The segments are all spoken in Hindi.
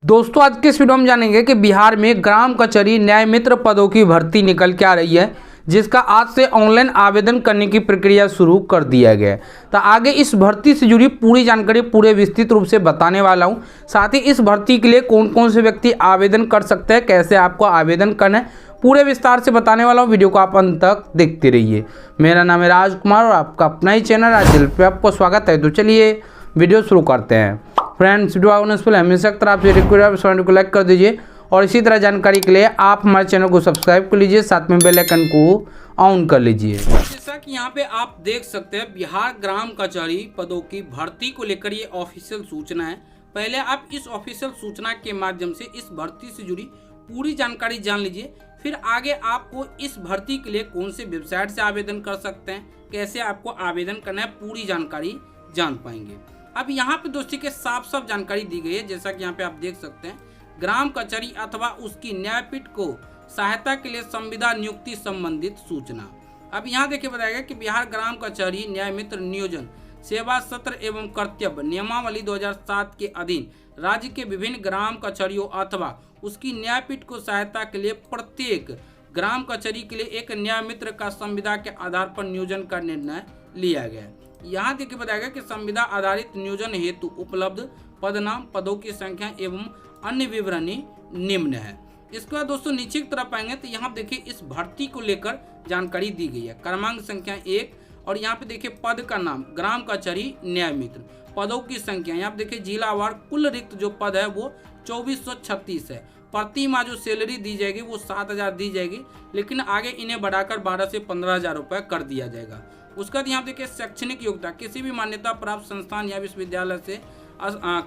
दोस्तों आज के इस वीडियो में जानेंगे कि बिहार में ग्राम कचहरी न्याय मित्र पदों की भर्ती निकल के आ रही है, जिसका आज से ऑनलाइन आवेदन करने की प्रक्रिया शुरू कर दिया गया है। तो आगे इस भर्ती से जुड़ी पूरी जानकारी पूरे विस्तृत रूप से बताने वाला हूं। साथ ही इस भर्ती के लिए कौन कौन से व्यक्ति आवेदन कर सकते हैं, कैसे आपको आवेदन करना है, पूरे विस्तार से बताने वाला हूँ। वीडियो को आप अंत तक देखते रहिए। मेरा नाम है राजकुमार और आपका अपना ही चैनल राजदिल पे आपको स्वागत है। तो चलिए वीडियो शुरू करते हैं। फ्रेंड्स, वीडियो आने से पहले हमेशा की तरह आपसे रिक्वेस्ट है को लाइक कर दीजिए और इसी तरह जानकारी के लिए आप हमारे चैनल को सब्सक्राइब कर लीजिए, साथ में बेल आइकन को ऑन कर लीजिए। जैसा कि यहाँ पे आप देख सकते हैं, बिहार ग्राम कचहरी पदों की भर्ती को लेकर ये ऑफिशियल सूचना है। पहले आप इस ऑफिशियल सूचना के माध्यम से इस भर्ती से जुड़ी पूरी जानकारी जान लीजिए, फिर आगे आपको इस भर्ती के लिए कौन से वेबसाइट से आवेदन कर सकते हैं, कैसे आपको आवेदन करना है, पूरी जानकारी जान पाएंगे। अब यहाँ पे दोस्तों के साफ साफ जानकारी दी गई है। जैसा कि यहाँ पे आप देख सकते हैं, ग्राम कचहरी अथवा उसकी न्यायपीठ को सहायता के लिए संविदा नियुक्ति संबंधित सूचना। अब यहाँ देखिए बताया गया कि बिहार ग्राम कचहरी न्याय मित्र नियोजन सेवा सत्र एवं कर्तव्य नियमावली 2007 के अधीन राज्य के विभिन्न ग्राम कचहरियों अथवा उसकी न्यायपीठ को सहायता के लिए प्रत्येक ग्राम कचहरी के लिए एक न्याय मित्र का संविदा के आधार पर नियोजन का निर्णय लिया गया। यहाँ देखिए बताया गया कि संविदा आधारित नियोजन हेतु उपलब्ध पद नाम, पदों की संख्या एवं अन्य विवरणी निम्न है। इसके बाद दोस्तों नीचे की तरफ आएंगे तो यहाँ देखिए इस भर्ती को लेकर जानकारी दी गई है। क्रमांक संख्या 1 और यहाँ पे देखिए पद का नाम ग्राम कचहरी न्याय मित्र, पदों की संख्या यहाँ पे देखिए जिलावार कुल रिक्त जो पद है वो 2436 है। प्रति माह जो सैलरी दी जाएगी वो 7000 दी जाएगी, लेकिन आगे इन्हें बढ़ाकर 12 से 15,000 रुपये कर दिया जाएगा। उसके बाद यहाँ देखिए शैक्षणिक योग्यता किसी भी मान्यता प्राप्त संस्थान या विश्वविद्यालय से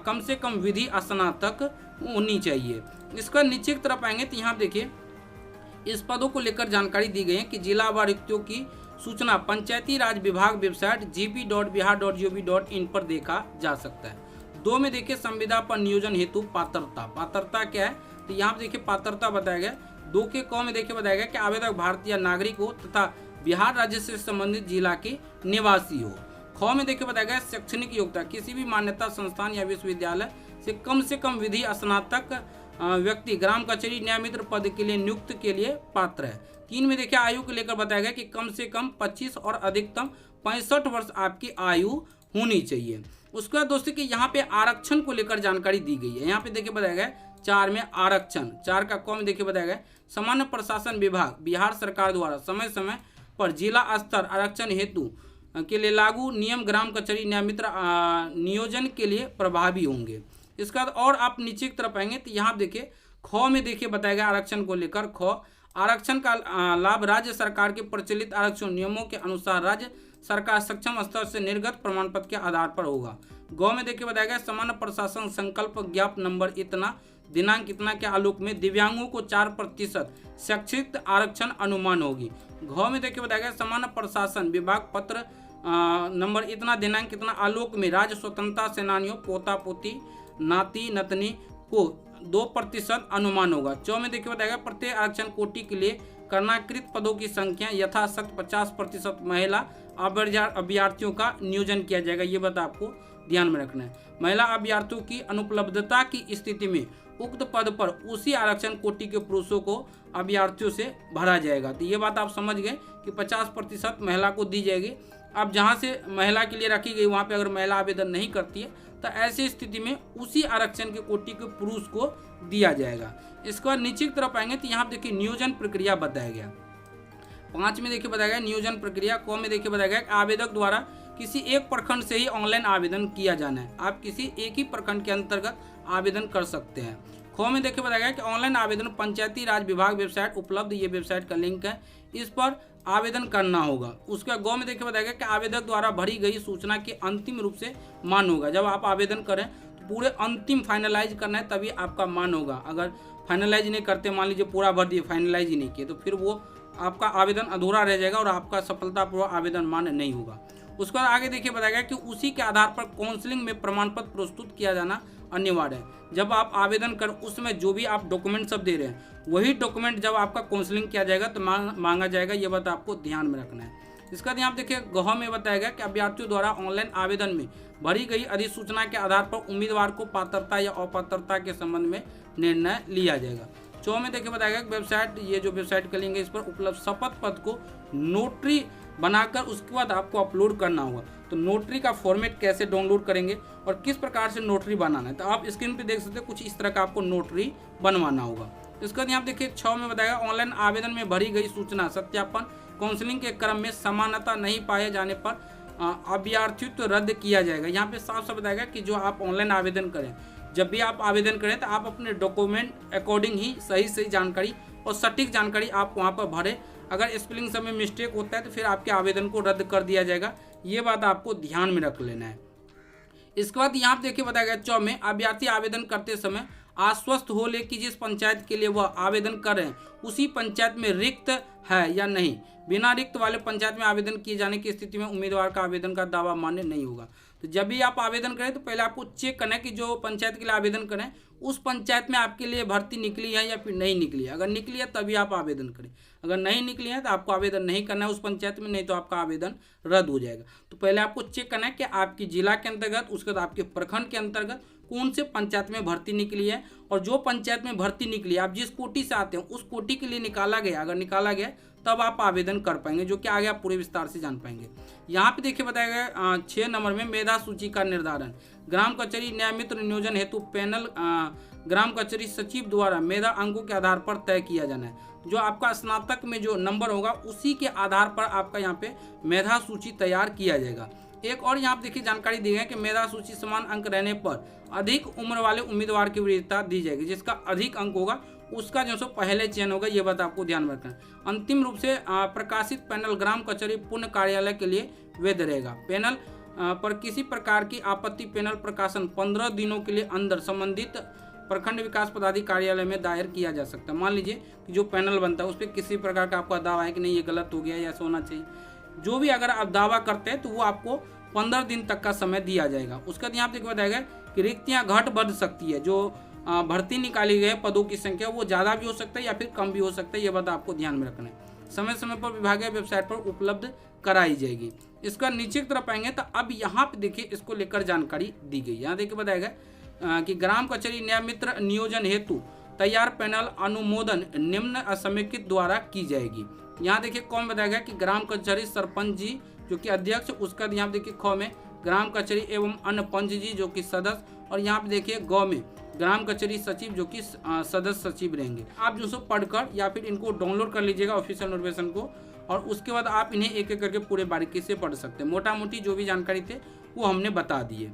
कम से कम विधि स्नातक होनी चाहिए। इसका नीचे की तरफ आएंगे तो यहाँ देखिए इस पदों को लेकर जानकारी दी गई है कि जिलावार रिक्तियों की सूचना पंचायती राज विभाग वेबसाइट gp.bihar.gov.in पर देखा जा सकता है। 2 में देखिए संविदा पर नियोजन हेतु पात्रता क्या है, तो यहाँ देखिए पात्रता बताया गया। 2 के क में देखिए बताया गया कि आवेदक भारतीय नागरिक हो तथा बिहार राज्य से संबंधित जिला के निवासी हो। ख में देखिए बताया गया शैक्षणिक योग्यता किसी भी मान्यता संस्थान या विश्वविद्यालय से कम विधि स्नातक व्यक्ति ग्राम कचहरी न्याय मित्र पद के लिए नियुक्त के लिए पात्र है। 3 में देखिए आयु को लेकर बताया गया कि कम से कम 25 और अधिकतम 65 वर्ष आपकी आयु होनी चाहिए। उसके बाद दोस्तों कि यहाँ पे आरक्षण को लेकर जानकारी दी गई है। यहाँ पे देखिए बताया गया 4 में आरक्षण, 4 का क में देखिए बताया गया सामान्य प्रशासन विभाग बिहार सरकार द्वारा समय समय पर जिला स्तर आरक्षण हेतु के लिए लागू नियम ग्राम कचहरी न्याय मित्र नियोजन के लिए प्रभावी होंगे। इसके बाद और आप नीचे की तरफ आएंगे तो यहाँ देखिए ख में देखिए बताया गया आरक्षण को लेकर ख आरक्षण का लाभ राज्य सरकार के प्रचलित आरक्षण नियमों के अनुसार राज्य सरकार सक्षम स्तर से निर्गत प्रमाण पत्र के आधार पर होगा। ग में देखिए बताया गया सामान्य प्रशासन संकल्प ज्ञाप नंबर इतना दिनांक इतना के आलोक में दिव्यांगों को 4% शैक्षिक आरक्षण अनुमान होगी। घ में देखिए बताया गया सामान्य प्रशासन विभाग पत्र नंबर इतना दिनांक इतना आलोक में राज्य स्वतंत्रता सेनानियों पोता पोती नाती नतनी को 2% अनुमान होगा। 4 में देखिए बताया गया प्रत्येक आरक्षण कोटि के लिए कर्णाकृत पदों की संख्या यथाशक्त 50% महिला अभ्यर्थियों का नियोजन किया जाएगा। ये बात आपको ध्यान में रखना है। महिला अभ्यर्थियों की अनुपलब्धता की स्थिति में उक्त पद पर उसी आरक्षण कोटि के पुरुषों को अभ्यर्थियों से भरा जाएगा। तो ये बात आप समझ गए कि 50% महिला को दी जाएगी। अब जहाँ से महिला के लिए रखी गई वहाँ पे अगर महिला आवेदन नहीं करती है तो ऐसी स्थिति में उसी आरक्षण के कोटि के पुरुष को दिया जाएगा। इसके बाद नीचे की तरफ आएंगे तो यहाँ देखिए नियोजन प्रक्रिया बताया गया। 5 में देखिए बताया गया नियोजन प्रक्रिया। क में देखिए बताया गया आवेदक द्वारा किसी एक प्रखंड से ही ऑनलाइन आवेदन किया जाना है। आप किसी एक ही प्रखंड के अंतर्गत आवेदन कर सकते हैं। ख में देखिए बताया गया कि ऑनलाइन आवेदन पंचायती राज विभाग वेबसाइट उपलब्ध, ये वेबसाइट का लिंक है, इस पर आवेदन करना होगा। उसके ग में देखिए बताया गया कि आवेदक द्वारा भरी गई सूचना के अंतिम रूप से मान होगा। जब आप आवेदन करें तो पूरे अंतिम फाइनलाइज करना है तभी आपका मान होगा। अगर फाइनलाइज नहीं करते, मान लीजिए पूरा भर दिए फाइनलाइज ही नहीं किए, तो फिर वो आपका आवेदन अधूरा रह जाएगा और आपका सफलतापूर्वक आवेदन मान्य नहीं होगा। उसके बाद आगे देखिए बताया गया कि उसी के आधार पर काउंसलिंग में प्रमाण पत्र प्रस्तुत किया जाना अनिवार्य है। जब आप आवेदन कर उसमें जो भी आप डॉक्यूमेंट सब दे रहे हैं वही डॉक्यूमेंट जब आपका काउंसलिंग किया जाएगा तो मांगा जाएगा। ये बात आपको ध्यान में रखना है। इसका यहाँ देखिए गह में बताया गया कि अभ्यर्थियों द्वारा ऑनलाइन आवेदन में भरी गई अधिसूचना के आधार पर उम्मीदवार को पात्रता या अपात्रता के संबंध में निर्णय लिया जाएगा। 4 में देखिए बताया गया कि वेबसाइट, ये जो वेबसाइट के लिंक है इस पर उपलब्ध शपथ पत्र को नोटरी बनाकर उसके बाद आपको अपलोड करना होगा। तो नोटरी का फॉर्मेट कैसे डाउनलोड करेंगे और किस प्रकार से नोटरी बनाना है, तो आप स्क्रीन पे देख सकते हैं कुछ इस तरह का आपको नोटरी बनवाना होगा। इसके बाद यहाँ देखिए 6 में बताया ऑनलाइन आवेदन में भरी गई सूचना सत्यापन काउंसलिंग के क्रम में समानता नहीं पाए जाने पर अभ्यर्थित्व रद्द किया जाएगा। यहाँ पे साफ साफ बताएगा कि जो आप ऑनलाइन आवेदन करें, जब भी आप आवेदन करें तो आप अपने डॉक्यूमेंट अकॉर्डिंग ही सही जानकारी और सटीक जानकारी आप वहाँ पर भरें। अगर स्पेलिंग समय मिस्टेक होता है तो फिर आपके आवेदन को रद्द कर दिया जाएगा। ये बात आपको ध्यान में रख लेना है। इसके बाद यहाँ देखिए बताया गया 4 में अभ्यर्थी आवेदन करते समय आश्वस्त हो ले कि जिस पंचायत के लिए वह आवेदन कर रहे हैं उसी पंचायत में रिक्त है या नहीं। बिना रिक्त वाले पंचायत में आवेदन किए जाने की स्थिति में उम्मीदवार का आवेदन का दावा मान्य नहीं होगा। तो जब भी आप आवेदन करें तो पहले आपको चेक करना है कि जो पंचायत के लिए आवेदन करें उस पंचायत में आपके लिए भर्ती निकली है या फिर नहीं निकली है। अगर निकली है तभी आप आवेदन करें, अगर नहीं निकली है तो आपको आवेदन नहीं करना है उस पंचायत में, नहीं तो आपका आवेदन रद्द हो जाएगा। तो पहले आपको चेक करना है कि आपकी जिला के अंतर्गत, उसके बाद आपके प्रखंड के अंतर्गत कौन से पंचायत में भर्ती निकली है, और जो पंचायत में भर्ती निकली है आप जिस कोटि से आते हैं उस कोटि के लिए निकाला गया, अगर निकाला गया तब आप आवेदन कर पाएंगे, जो कि आगे आप पूरे विस्तार से जान पाएंगे। यहाँ पे देखिए बताया गया 6 नंबर में मेधा सूची का निर्धारण ग्राम कचहरी न्याय मित्र नियोजन हेतु पैनल ग्राम कचहरी सचिव द्वारा मेधा अंकों के आधार पर तय किया जाना है। जो आपका स्नातक में जो नंबर होगा उसी के आधार पर आपका यहाँ पे मेधा सूची तैयार किया जाएगा। एक और यहाँ देखिए जानकारी दी गई है कि मेधा सूची समान अंक रहने पर अधिक उम्र वाले उम्मीदवार की वरीयता दी जाएगी। जिसका अधिक अंक होगा उसका जो सो पहले चयन होगा, ये बात आपको ध्यान में रखना है। अंतिम रूप से प्रकाशित पैनल ग्राम कचहरी पुण्य कार्यालय के लिए वैध रहेगा। पैनल पर किसी प्रकार की आपत्ति पैनल प्रकाशन 15 दिनों के लिए अंदर संबंधित प्रखंड विकास पदाधिकारी कार्यालय में दायर किया जा सकता है। मान लीजिए कि जो पैनल बनता है उस पर किसी प्रकार का आपका दावा है कि नहीं ये गलत हो गया या ऐसा होना चाहिए, जो भी अगर आप दावा करते हैं तो वो आपको 15 दिन तक का समय दिया जाएगा। उसके बाद यहाँ देखिए बताया कि रिक्तियाँ घट बढ़ सकती है। जो भर्ती निकाली गई पदों की संख्या वो ज़्यादा भी हो सकता है या फिर कम भी हो सकता है, ये बात आपको ध्यान में रखना है। समय समय पर विभागीय वेबसाइट पर उपलब्ध कराई जाएगी। इसका नीचे की तरफ आएंगे तो अब यहाँ पे देखिए इसको लेकर जानकारी दी गई। यहाँ देखिए बताया गया कि ग्राम कचहरी न्याय मित्र नियोजन हेतु तैयार पैनल अनुमोदन निम्न समेकित द्वारा की जाएगी। यहाँ देखिए कौन बताया गया कि ग्राम कचहरी सरपंच जी जो कि अध्यक्ष, उसका यहाँ देखिए ख में ग्राम कचहरी एवं अन्य पंच जी जो कि सदस्य, और यहाँ पे देखिए ग में ग्राम कचहरी सचिव जो कि सदस्य सचिव रहेंगे। आप जो सो पढ़कर या फिर इनको डाउनलोड कर लीजिएगा ऑफिशियल नोटिफिकेशन को, और उसके बाद आप इन्हें एक एक करके पूरे बारीकी से पढ़ सकते हैं। मोटा मोटी जो भी जानकारी थे वो हमने बता दिए।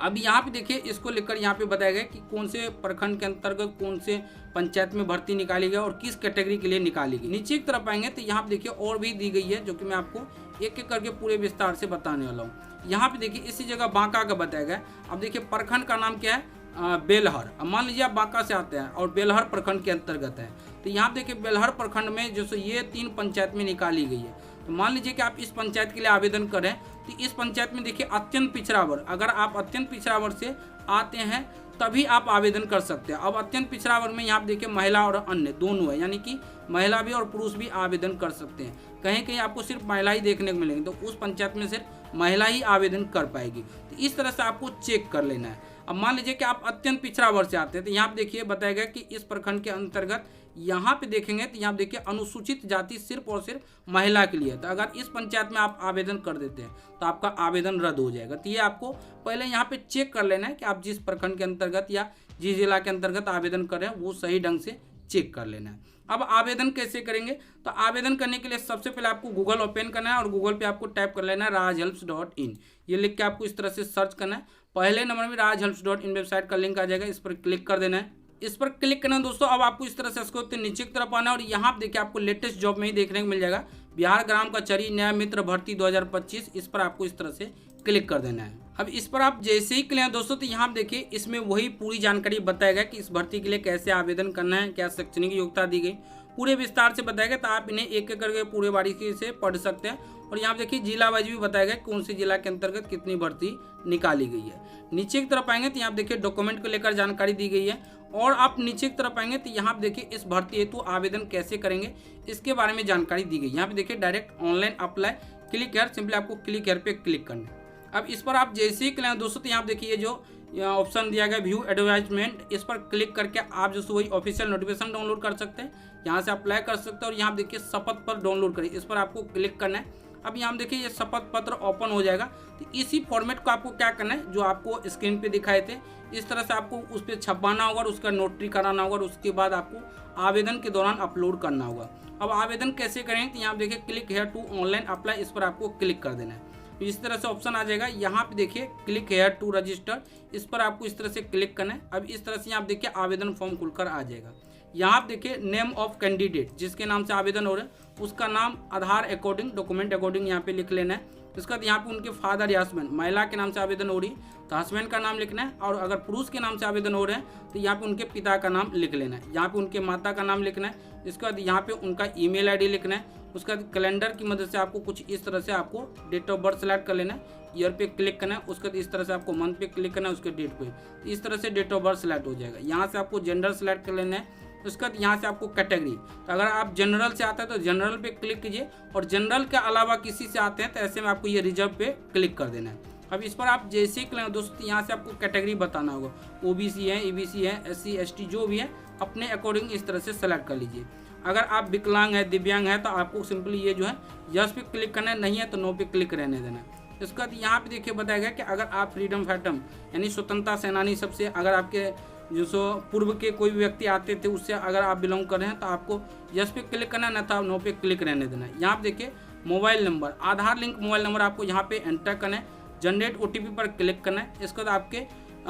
अब यहाँ पे देखिए इसको लेकर यहाँ पे बताया गया कि कौन से प्रखंड के अंतर्गत कौन से पंचायत में भर्ती निकाली गई और किस कैटेगरी के लिए निकाली गई। नीचे की तरफ आएंगे तो यहाँ पे देखिए और भी दी गई है जो कि मैं आपको एक एक करके पूरे विस्तार से बताने वाला हूँ। यहाँ पे देखिए इसी जगह बांका का बताया गया। अब देखिए प्रखंड का नाम क्या है, बेलहर। अब मान लीजिए आप बांका से आते हैं और बेलहर प्रखंड के अंतर्गत है, तो यहाँ देखिए बेलहर प्रखंड में जो ये 3 पंचायत में निकाली गई है। तो मान लीजिए कि आप इस पंचायत के लिए आवेदन करें तो इस पंचायत में देखिए अत्यंत पिछड़ा वर्ग, अगर आप अत्यंत पिछड़ा वर्ग से आते हैं तभी आप आवेदन कर सकते हैं। अब अत्यंत पिछड़ा वर्ग में यहाँ देखिए महिला और अन्य दोनों है, यानी कि महिला भी और पुरुष भी आवेदन कर सकते हैं। कहीं कहीं आपको सिर्फ महिला ही देखने को मिलेंगे, तो उस पंचायत में सिर्फ महिला ही आवेदन कर पाएगी। तो इस तरह से आपको चेक कर लेना है। अब मान लीजिए कि आप अत्यंत पिछड़ा वर्ग से आते हैं तो यहाँ देखिए बताया गया कि इस प्रखंड के अंतर्गत यहाँ पे देखेंगे तो यहाँ देखिए अनुसूचित जाति सिर्फ और सिर्फ महिला के लिए है। तो अगर इस पंचायत में आप आवेदन कर देते हैं तो आपका आवेदन रद्द हो जाएगा। तो ये आपको पहले यहाँ पे चेक कर लेना है कि आप जिस प्रखंड के अंतर्गत या जिस जिला के अंतर्गत आवेदन कर रहे हैं वो सही ढंग से चेक कर लेना है। अब आवेदन कैसे करेंगे, तो आवेदन करने के लिए सबसे पहले आपको गूगल ओपन करना है और गूगल पे आपको टाइप कर लेना है rajhelps.in। ये लिख के आपको इस तरह से सर्च करना है। पहले नंबर में rajhelps.in वेबसाइट का लिंक आ जाएगा, इस पर क्लिक कर देना है। इस पर क्लिक करना है दोस्तों। अब आपको इस तरह से इसको नीचे की तरफ आना है और यहाँ पे देखिए आपको लेटेस्ट जॉब में ही देखने को मिल जाएगा बिहार ग्राम कचहरी न्याय मित्र भर्ती 2025। इस पर आपको इस तरह से क्लिक कर देना है। अब इस पर आप जैसे ही क्लिक दोस्तों तो यहाँ देखिए इसमें वही पूरी जानकारी बताया गया कि इस भर्ती के लिए कैसे आवेदन करना है, क्या शैक्षणिक योग्यता दी गई, पूरे विस्तार से बताया गया। तो आप इन्हें एक एक करके पूरे बारीकी से पढ़ सकते हैं। और यहाँ देखिए जिला वाइज भी बताया गया कौन से जिला के अंतर्गत कितनी भर्ती निकाली गई है। नीचे की तरफ आएंगे तो यहाँ देखिए डॉक्यूमेंट को लेकर जानकारी दी गई है और आप नीचे की तरफ आएंगे तो यहाँ पे देखिए इस भर्ती हेतु आवेदन कैसे करेंगे इसके बारे में जानकारी दी गई। यहाँ पे देखिए direct online apply, click here, simply आपको क्लिक हेयर पे क्लिक करना है। अब इस पर आप जैसे ही क्लिक दोस्तों, तो यहाँ पे देखिए जो ऑप्शन दिया गया व्यू एडवर्टाइजमेंट, इस पर क्लिक करके आप जो वही ऑफिशियल नोटिफिकेशन डाउनलोड कर सकते हैं, यहाँ से अप्लाई कर सकते हैं। और यहाँ देखिए शपथ पर डाउनलोड करिए, इस पर आपको क्लिक करना है। अब यहाँ देखिए ये शपथ पत्र ओपन हो जाएगा। तो इसी फॉर्मेट को आपको क्या करना है, जो आपको स्क्रीन पे दिखाए थे इस तरह से आपको उस पर छपवाना होगा और उसका नोटरी कराना होगा और उसके बाद आपको आवेदन के दौरान अपलोड करना होगा। अब आवेदन कैसे करेंगे, तो यहाँ देखिए click here to online apply, इस पर आपको क्लिक कर देना है। इस तरह से ऑप्शन आ जाएगा। यहाँ पे देखिए क्लिक हेयर टू रजिस्टर, इस पर आपको इस तरह से क्लिक करना है। अब इस तरह से यहाँ देखिए आवेदन फॉर्म खुलकर आ जाएगा। यहाँ पे देखिए नेम ऑफ कैंडिडेट, जिसके नाम से आवेदन हो रहा है उसका नाम आधार अकॉर्डिंग, डॉक्यूमेंट अकॉर्डिंग यहाँ पे लिख लेना है। उसके बाद यहाँ पे उनके फादर या हस्बैंड, महिला के नाम से आवेदन हो रही है तो हस्बैंड का नाम लिखना है, और अगर पुरुष के नाम से आवेदन हो रहे हैं तो यहाँ पे उनके पिता का नाम लिख लेना है। यहाँ पे उनके माता का नाम लिखना है। इसके बाद यहाँ पे उनका ईमेल आईडी लिखना है। उसके बाद कैलेंडर की मदद से आपको कुछ इस तरह से आपको डेट ऑफ बर्थ सेलेक्ट कर लेना है, ईयर पे क्लिक करना है। उसके बाद इस तरह से आपको मंथ पे क्लिक करना है, उसके डेट पे इस तरह से डेट ऑफ बर्थ सेलेक्ट हो जाएगा। यहाँ से आपको जेंडर सेलेक्ट कर लेना है। उसके बाद यहाँ से आपको कैटेगरी, तो अगर आप जनरल से आते हैं तो जनरल पे क्लिक कीजिए, और जनरल के अलावा किसी से आते हैं तो ऐसे में आपको ये रिजर्व पे क्लिक कर देना है। अब इस पर आप जैसे ही क्लिक दोस्तों, यहाँ से आपको कैटेगरी बताना होगा, ओबीसी है, ईबीसी है, एससी एसटी जो भी है अपने अकॉर्डिंग इस तरह से सेलेक्ट कर लीजिए। अगर आप विकलांग है, दिव्यांग है, तो आपको सिंपली ये जो है यस पे क्लिक करना है, नहीं है तो नो पे क्लिक रहने देना है। इसके बाद यहाँ पे देखिए बताया गया कि अगर आप फ्रीडम फाइटर यानी स्वतंत्रता सेनानी सबसे, अगर आपके जो सो पूर्व के कोई व्यक्ति आते थे उससे अगर आप बिलोंग कर रहे हैं तो आपको यस पे क्लिक करना है, न था नो पे क्लिक रहने देना है। यहाँ पे देखिए मोबाइल नंबर, आधार लिंक मोबाइल नंबर आपको यहाँ पे एंटर करना है। जनरेट ओटीपी पर क्लिक करना है। इसके बाद आपके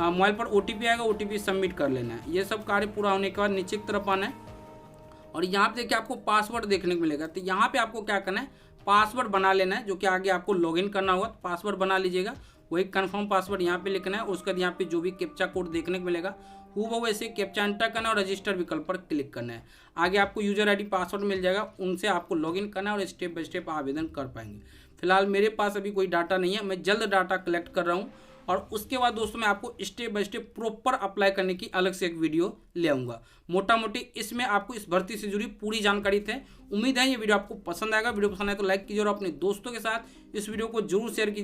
मोबाइल पर ओटीपी आएगा, ओटीपी सबमिट कर लेना है। ये सब कार्य पूरा होने के बाद नीचे की तरफ आना है, और यहाँ पे देखिए आपको पासवर्ड देखने को मिलेगा। तो यहाँ पे आपको क्या करना है, पासवर्ड बना लेना है, जो कि आगे आपको लॉगिन करना होगा। तो पासवर्ड बना लीजिएगा, वही कंफर्म पासवर्ड यहाँ पे लिखना है। उसके बाद यहाँ पे जो भी कैप्चा कोड देखने को मिलेगा वो वैसे कैप्चा एंटर करना है और रजिस्टर विकल्प पर क्लिक करना है। आगे आपको यूजर आईडी पासवर्ड मिल जाएगा, उनसे आपको लॉगिन करना है और स्टेप बाय स्टेप आवेदन कर पाएंगे। फिलहाल मेरे पास अभी कोई डाटा नहीं है, मैं जल्द डाटा कलेक्ट कर रहा हूँ, और उसके बाद दोस्तों मैं आपको step by step proper apply करने की अलग से एक वीडियो ले आऊँगा। मोटा मोटी इसमें आपको इस भर्ती से जुड़ी पूरी जानकारी थे। उम्मीद है ये वीडियो आपको पसंद आएगा। वीडियो पसंद आए तो लाइक कीजिए और अपने दोस्तों के साथ इस वीडियो को जरूर शेयर कीजिए।